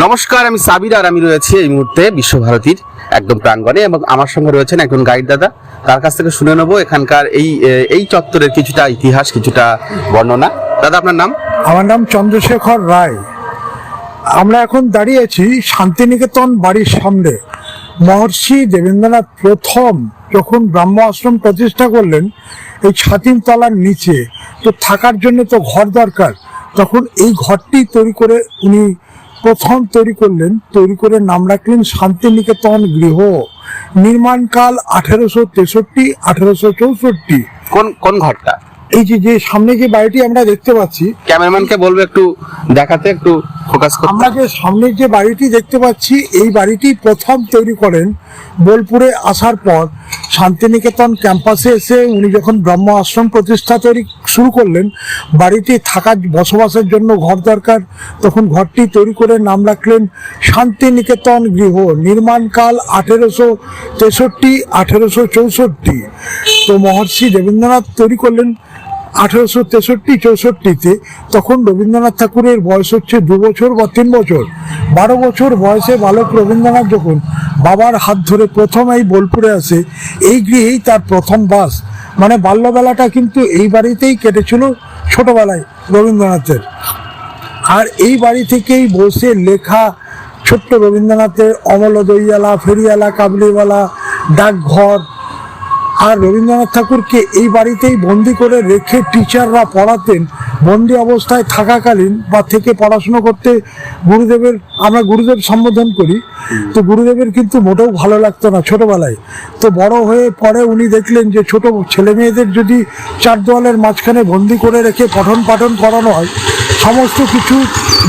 নমস্কার, আমি সাবির আর আমি রয়েছি এই মুহূর্তে বিশ্বভারতীর একদম প্রাঙ্গণে এবং আমার সঙ্গে রয়েছেন একজন গাইড দাদা। তার কাছ থেকে শুনে নেবো এখানকার এই চত্বরের কিছুটা ইতিহাস, কিছুটা বর্ণনা। দাদা, আপনার নাম? আমার নাম চন্দ্রশেখর রায়। আমরা এখন দাঁড়িয়ে আছি শান্তিনিকেতন বাড়ির সামনে। মহর্ষি দেবেন্দ্রনাথ প্রথম যখন ব্রাহ্ম আশ্রম প্রতিষ্ঠা করলেন এই ছাতিমতলার নিচে, তো থাকার জন্য তো ঘর দরকার, তখন এই ঘরটি তৈরি করে উনি প্রথম তৈরি করলেন, তৈরি করে নাম রাখলেন শান্তিনিকেতন গৃহ। নির্মাণকাল 1863-1864। কোন ঘরটা? এই যে সামনে যে বাড়িটি আমরা দেখতে পাচ্ছি, ক্যামেরাম্যানকে বলবো একটু দেখাতে, একটু ফোকাস করতে। আমরা যে সামনের যে বাড়িটি দেখতে পাচ্ছি, এই বাড়িটি প্রথম তৈরি করেন বোলপুরে আসার পর। শান্তিনিকেতন ক্যাম্পাসে এসে উনি যখন ব্রহ্ম আশ্রম প্রতিষ্ঠা শুরু করলেন, বাড়িটি থাকার বসবাসের জন্য ঘর দরকার, তখন ঘরটি তৈরি করে নাম রাখলেন শান্তিনিকেতন গৃহ। নির্মাণকাল 1863-1864। তো মহর্ষি দেবেন্দ্রনাথ তৈরি করলেন 1863-64-তে। তখন রবীন্দ্রনাথ ঠাকুরের বয়স হচ্ছে 2 বছর বা 3 বছর। 12 বছর বয়সে বালক রবীন্দ্রনাথ যখন বাবার হাত ধরে প্রথম এই বোলপুরে আসে, এই গৃহেই তার প্রথম বাস। মানে বাল্যবেলাটা কিন্তু এই বাড়িতেই কেটেছিল ছোটবেলায় রবীন্দ্রনাথের। আর এই বাড়ি থেকেই বসে লেখা ছোট্ট রবীন্দ্রনাথের অমলোদইওয়ালা, ফেরিওয়ালা, কাবলিওয়ালা, ডাকঘর। আর রবীন্দ্রনাথ ঠাকুরকে এই বাড়িতেই বন্দি করে রেখে টিচাররা পড়াতেন। বন্দি অবস্থায় থাকাকালীন বা থেকে পড়াশুনো করতে গুরুদেবের, আমরা গুরুদেব সম্বোধন করি, তো গুরুদেবের কিন্তু মোটেও ভালো লাগতো না ছোটবেলায়। তো বড় হয়ে পরে উনি দেখলেন যে ছোট ছেলে মেয়েদের যদি 4 দেওয়ালের মাঝখানে বন্দি করে রেখে পঠন পাঠন করানো হয়, সমস্ত কিছু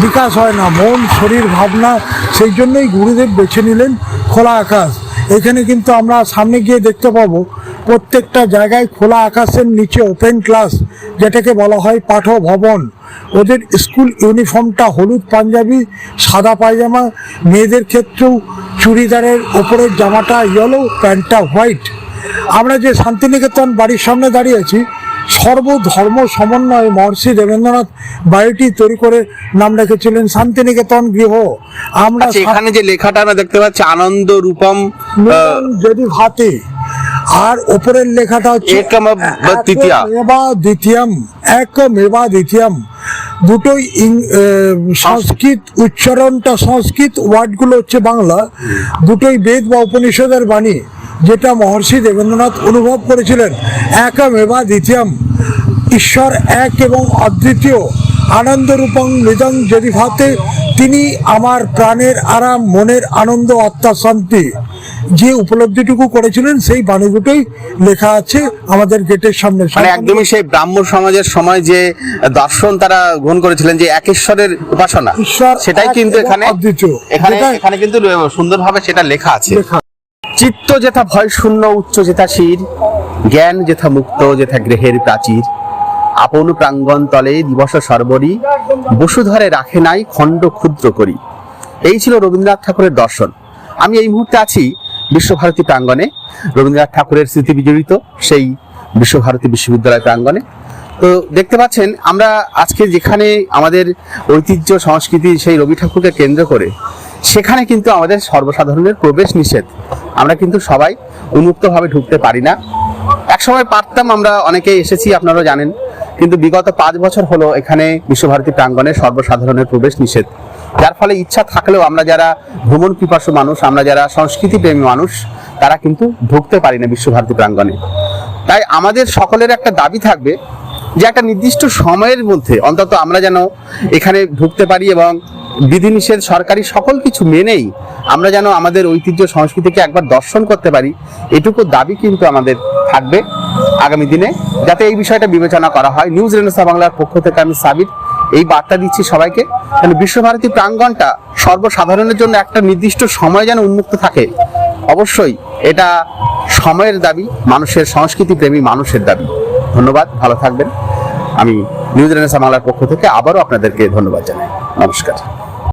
বিকাশ হয় না, মন, শরীর, ভাবনা। সেই জন্যই গুরুদেব বেছে নিলেন খোলা আকাশ। এখানে কিন্তু আমরা সামনে গিয়ে দেখতে পাবো প্রত্যেকটা জায়গায় খোলা আকাশের নিচে ওপেন ক্লাস, যেটাকে বলা হয় পাঠ ভবন। ওদের স্কুল ইউনিফর্মটা হলুদ পাঞ্জাবি, সাদা পায়জামা। মেয়েদের ক্ষেত্রেও চুড়িদারের ওপরের জামাটা ইয়েলো, প্যান্টটা হোয়াইট। আমরা যে শান্তিনিকেতন বাড়ির সামনে দাঁড়িয়ে আছি, সর্বধর্ম সমন্বয়ে মহর্ষি দেবেন্দ্রনাথ বাড়িটি তৈরি করে নাম রেখেছিলেন শান্তিনিকেতন গৃহ। আমরা এখানে যে লেখাটা আমরা দেখতে পাচ্ছি, আনন্দ রূপম যদি ভাতে, আর ওপরের লেখাটা হচ্ছে একমেবা দ্বিতীয়ম। দুটোই সংস্কৃত উচ্চারণটা, সংস্কৃত ওয়ার্ডগুলো হচ্ছে বাংলা। দুটোই বেদ বা উপনিষদের বাণী, যেটা মহর্ষি দেবেন্দ্রনাথ অনুভব করেছিলেন। একমেবা দ্বিতীয়ম, ঈশ্বর এক এবং অদ্বিতীয়। আনন্দ রূপং নিদং যদি ভাতে, তিনি আমার প্রাণের আরাম, মনের আনন্দ, আত্মার শান্তি। যে উপলব্ধিটুকু করেছিলেন সেই বাণী দুটোই লেখা আছে আমাদের গেটের সামনে। মানে একদমই সেই ব্রাহ্ম সমাজের সময় যে দর্শন তারা গ্রহণ করেছিলেন, যে একেশ্বরের উপাসনা, সেটাই কিন্তু এখানে কিন্তু সুন্দরভাবে সেটা লেখা আছে। চিত্ত যেথা ভয় শূন্য, উচ্চ যেথা শির, জ্ঞান যেথা মুক্ত, যেথা গৃহের প্রাচীর, আপন প্রাঙ্গণ তলে দিবস সর্বরি, বসুধরে রাখে নাই খণ্ড ক্ষুদ্র করি। এই ছিল রবীন্দ্রনাথ ঠাকুরের দর্শন। আমি এই মুহূর্তে আছি বিশ্বভারতী প্রাঙ্গণে, রবীন্দ্রনাথ ঠাকুরের স্মৃতি বিজড়িত সেই বিশ্বভারতী বিশ্ববিদ্যালয় প্রাঙ্গণে। তো দেখতে পাচ্ছেন, আমরা আজকে যেখানে আমাদের ঐতিহ্য সংস্কৃতি সেই রবি ঠাকুরকে কেন্দ্র করে, সেখানে কিন্তু আমাদের সর্বসাধারণের প্রবেশ নিষেধ। আমরা কিন্তু সবাই উন্মুক্তভাবে ঢুকতে পারি না। একসময় পারতাম, আমরা অনেকেই এসেছি, আপনারা জানেন, কিন্তু বিগত 5 বছর হলো এখানে বিশ্বভারতী প্রাঙ্গণে সর্বসাধারণের প্রবেশ নিষেধ। যার ফলে ইচ্ছা থাকলেও আমরা যারা ভ্রমণ পিপাসু মানুষ, আমরা যারা সংস্কৃতি প্রেমী মানুষ, তারা কিন্তু ঢুকতে পারি না বিশ্বভারতী প্রাঙ্গণে। তাই আমাদের সকলের একটা দাবি থাকবে যে একটা নির্দিষ্ট সময়ের মধ্যে অন্তত আমরা যেন এখানে ঢুকতে পারি এবং বিধিনিষেধ সরকারি সকল কিছু মেনেই আমরা যেন আমাদের ঐতিহ্য সংস্কৃতিকে একবার দর্শন করতে পারি, এটুকু দাবি কিন্তু আমাদের থাকবে আগামী দিনে, যাতে এই বিষয়টা বিবেচনা করা হয়। নিউজ রেনেসাঁ বাংলার পক্ষ থেকে আমি সাবির এই বার্তা দিচ্ছি সবাইকে, কারণ বিশ্বভারতী প্রাঙ্গণটা সর্বসাধারণের জন্য একটা নির্দিষ্ট সময় যেন উন্মুক্ত থাকে। অবশ্যই এটা সময়ের দাবি, মানুষের সংস্কৃতি প্রেমী মানুষের দাবি। ধন্যবাদ, ভালো থাকবেন। আমি নিউজ রেনেসাঁ বাংলার পক্ষ থেকে আবারও আপনাদেরকে ধন্যবাদ জানাই। নমস্কার।